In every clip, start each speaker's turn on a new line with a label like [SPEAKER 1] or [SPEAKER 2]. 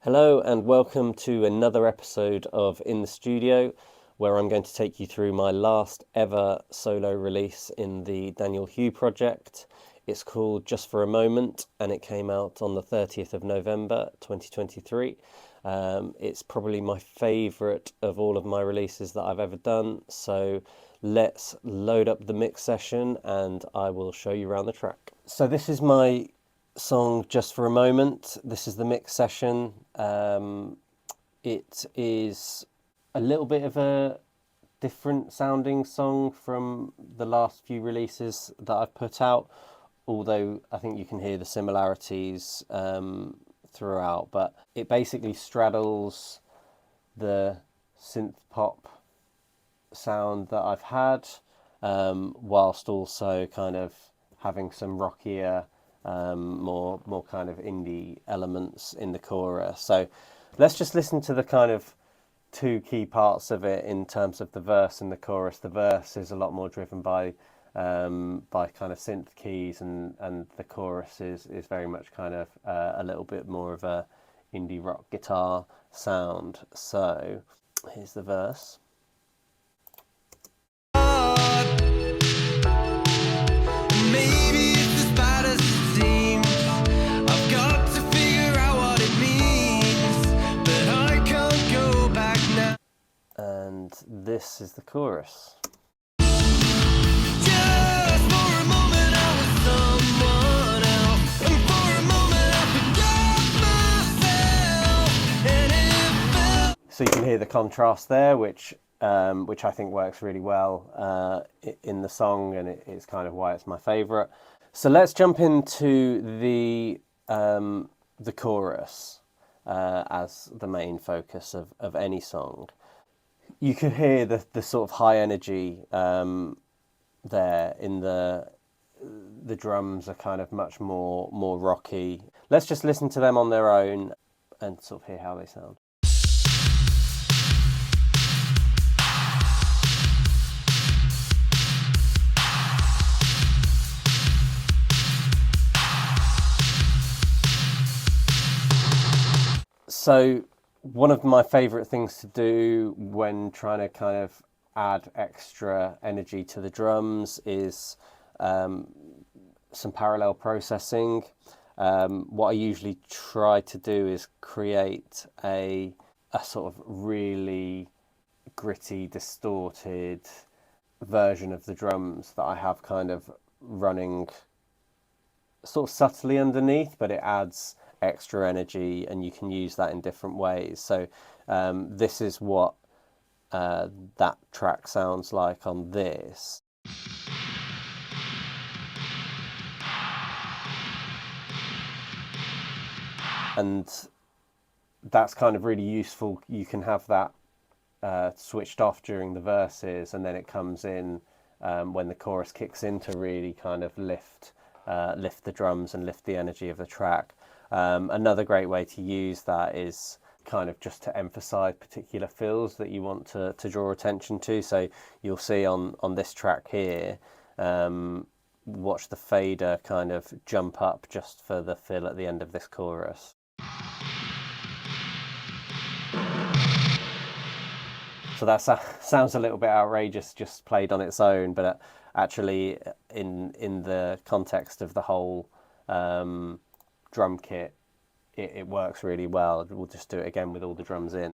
[SPEAKER 1] Hello and welcome to another episode of In the Studio, where I'm going to take you through my last ever solo release in the Daniel Hugh project. It's called Just for a Moment and it came out on the 30th of November 2023. It's probably my favourite of all of my releases that I've ever done, so let's load up the mix session and I will show you around the track. So this is my song Just for a Moment. This is the mix session. It is a little bit of a different sounding song from the last few releases that I've put out, although I think you can hear the similarities throughout. But it basically straddles the synth pop sound that I've had, whilst also kind of having some rockier, more kind of indie elements in the chorus. So let's just listen to the kind of two key parts of it in terms of the verse and the chorus. The verse is a lot more driven by kind of synth keys, and the chorus is very much kind of a little bit more of a indie rock guitar sound. So here's the verse. And this is the chorus. So you can hear the contrast there, which I think works really well in the song, and it's kind of why it's my favourite. So let's jump into the chorus as the main focus of any song. You can hear the sort of high energy there in the drums are kind of much more rocky. Let's just listen to them on their own and sort of hear how they sound. So one of my favourite things to do when trying to kind of add extra energy to the drums is some parallel processing. What I usually try to do is create a sort of really gritty, distorted version of the drums that I have kind of running sort of subtly underneath, but it adds extra energy and you can use that in different ways. So this is what that track sounds like on this. And that's kind of really useful. You can have that switched off during the verses, and then it comes in when the chorus kicks in to really kind of lift the drums and lift the energy of the track. Another great way to use that is kind of just to emphasize particular fills that you want to draw attention to. So you'll see on this track here, watch the fader kind of jump up just for the fill at the end of this chorus. So that sounds a little bit outrageous just played on its own, but actually in the context of the whole drum kit, it works really well. We'll just do it again with all the drums in.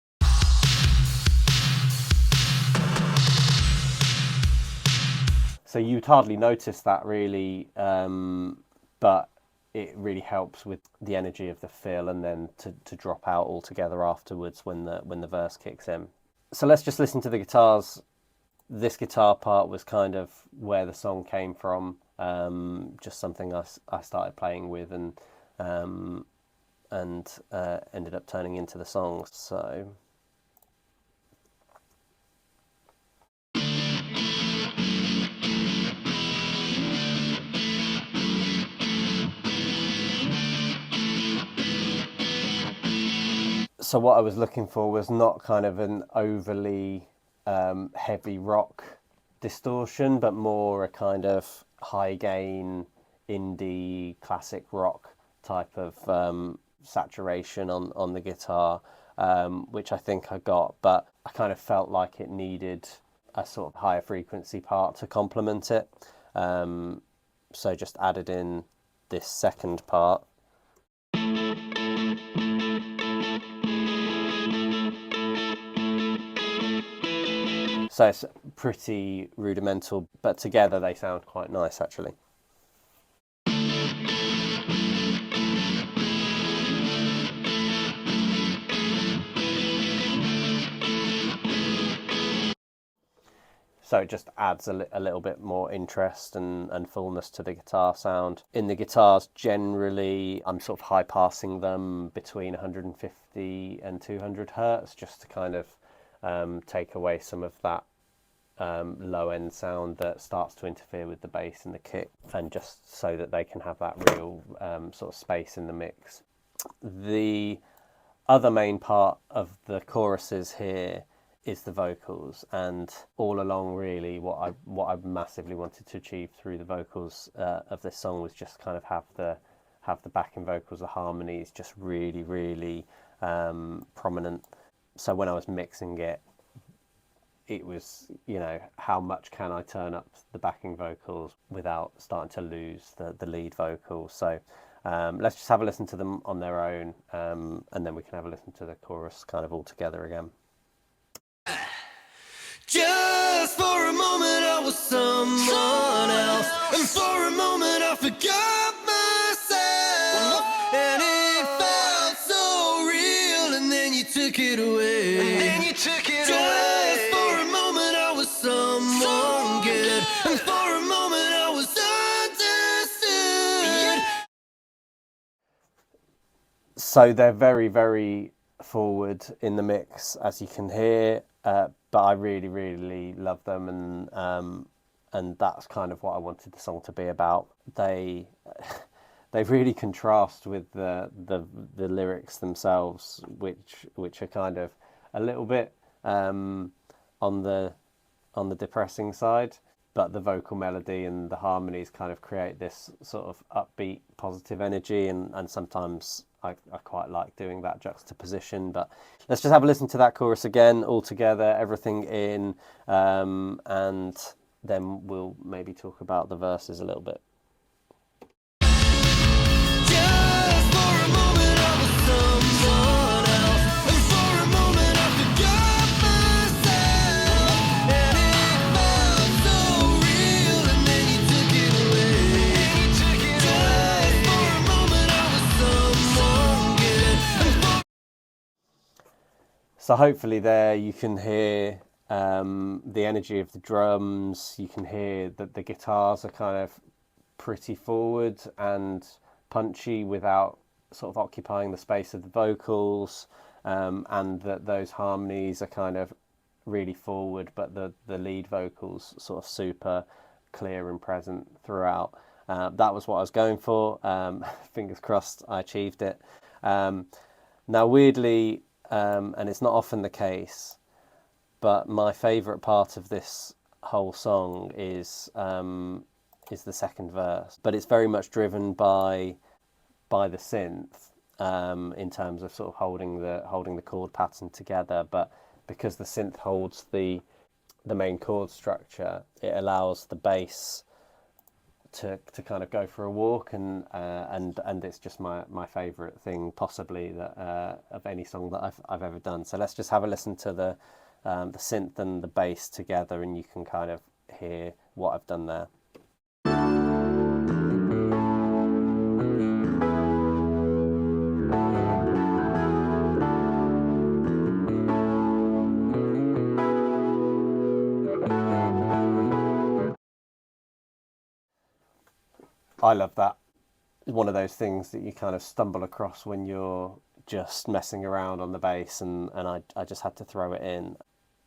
[SPEAKER 1] So you'd hardly notice that really, but it really helps with the energy of the fill, and then to drop out altogether afterwards when the verse kicks in. So let's just listen to the guitars. This guitar part was kind of where the song came from, just something I started playing with and ended up turning into the song. So what I was looking for was not kind of an overly heavy rock distortion, but more a kind of high gain indie classic rock type of saturation on the guitar, which I think I got, but I kind of felt like it needed a sort of higher frequency part to complement it. So just added in this second part. So it's pretty rudimental, but together they sound quite nice actually. So it just adds a little bit more interest and fullness to the guitar sound. In the guitars, generally, I'm sort of high passing them between 150 and 200 hertz, just to kind of take away some of that low end sound that starts to interfere with the bass and the kick, and just so that they can have that real sort of space in the mix. The other main part of the choruses here is the vocals, and all along really what I massively wanted to achieve through the vocals of this song was just kind of have the backing vocals, the harmonies just really prominent. So when I was mixing it, it was, you know, how much can I turn up the backing vocals without starting to lose the lead vocal. So let's just have a listen to them on their own, and then we can have a listen to the chorus kind of all together again.
[SPEAKER 2] Just for a moment I was someone else, and for a moment I forgot myself, and it felt so real, and then you took it away. Just for a moment I was someone good, and for a moment I was understood.
[SPEAKER 1] So they're very forward in the mix, as you can hear, but I really love them, and that's kind of what I wanted the song to be about. They really contrast with the lyrics themselves, which are kind of a little bit on the depressing side, but the vocal melody and the harmonies kind of create this sort of upbeat, positive energy, and sometimes I quite like doing that juxtaposition. But let's just have a listen to that chorus again, all together, everything in, and then we'll maybe talk about the verses a little bit. So hopefully there you can hear the energy of the drums. You can hear that the guitars are kind of pretty forward and punchy without sort of occupying the space of the vocals, and that those harmonies are kind of really forward, but the lead vocals sort of super clear and present throughout. That was what I was going for. Fingers crossed I achieved it. Now weirdly, and it's not often the case, but my favourite part of this whole song is the second verse. But it's very much driven by the synth, in terms of sort of holding the chord pattern together. But because the synth holds the main chord structure, it allows the bass to kind of go for a walk, and it's just my favourite thing possibly that of any song that I've ever done. So let's just have a listen to the synth and the bass together, and you can kind of hear what I've done there. I love that. It's one of those things that you kind of stumble across when you're just messing around on the bass, and I just had to throw it in.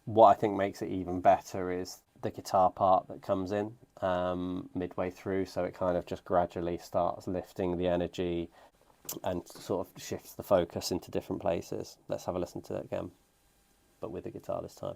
[SPEAKER 1] What I think makes it even better is the guitar part that comes in midway through, so it kind of just gradually starts lifting the energy and sort of shifts the focus into different places. Let's have a listen to it again, but with the guitar this time.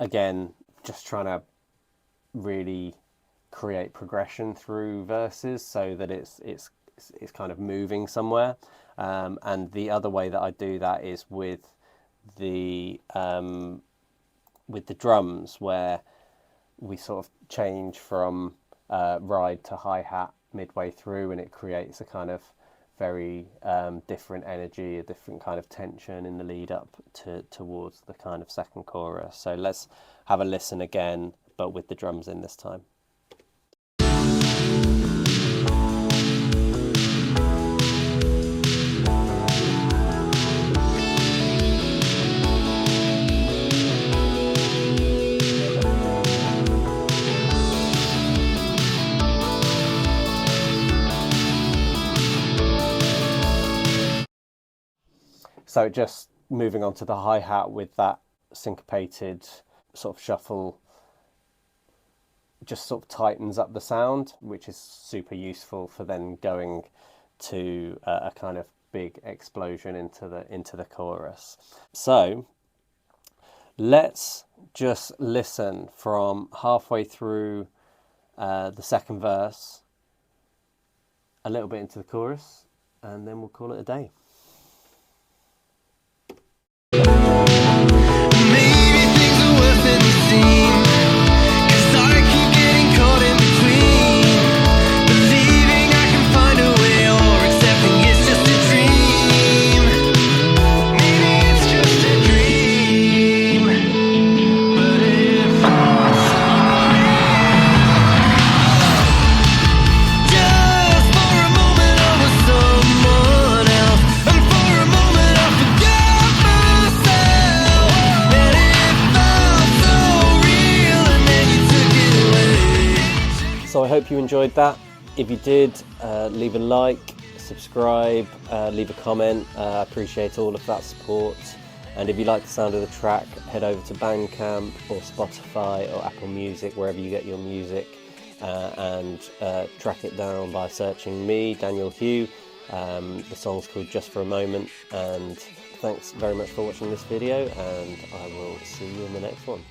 [SPEAKER 1] again, just trying to really create progression through verses so that it's kind of moving somewhere. And the other way that I do that is with the drums, where we sort of change from ride to hi-hat midway through, and it creates a kind of very different energy, a different kind of tension in the lead up towards the kind of second chorus. So let's have a listen again, but with the drums in this time. So just moving on to the hi-hat with that syncopated sort of shuffle just sort of tightens up the sound, which is super useful for then going to a kind of big explosion into the chorus. So let's just listen from halfway through the second verse, a little bit into the chorus, and then we'll call it a day.
[SPEAKER 2] Maybe things are worse than they seem, 'cause I keep getting caught in between, believing I can find a way, or accepting it's just a dream. Maybe it's just a dream, but it feels so real. Just for a moment I was someone else, and for a moment I forgot myself, and it felt so real, and then you took it away.
[SPEAKER 1] So I hope you enjoyed that. If you did, leave a like, subscribe, leave a comment. I appreciate all of that support. And if you like the sound of the track, head over to Bandcamp or Spotify or Apple Music, wherever you get your music, and track it down by searching me, Daniel Hugh. The song's called Just for a Moment. And thanks very much for watching this video, and I will see you in the next one.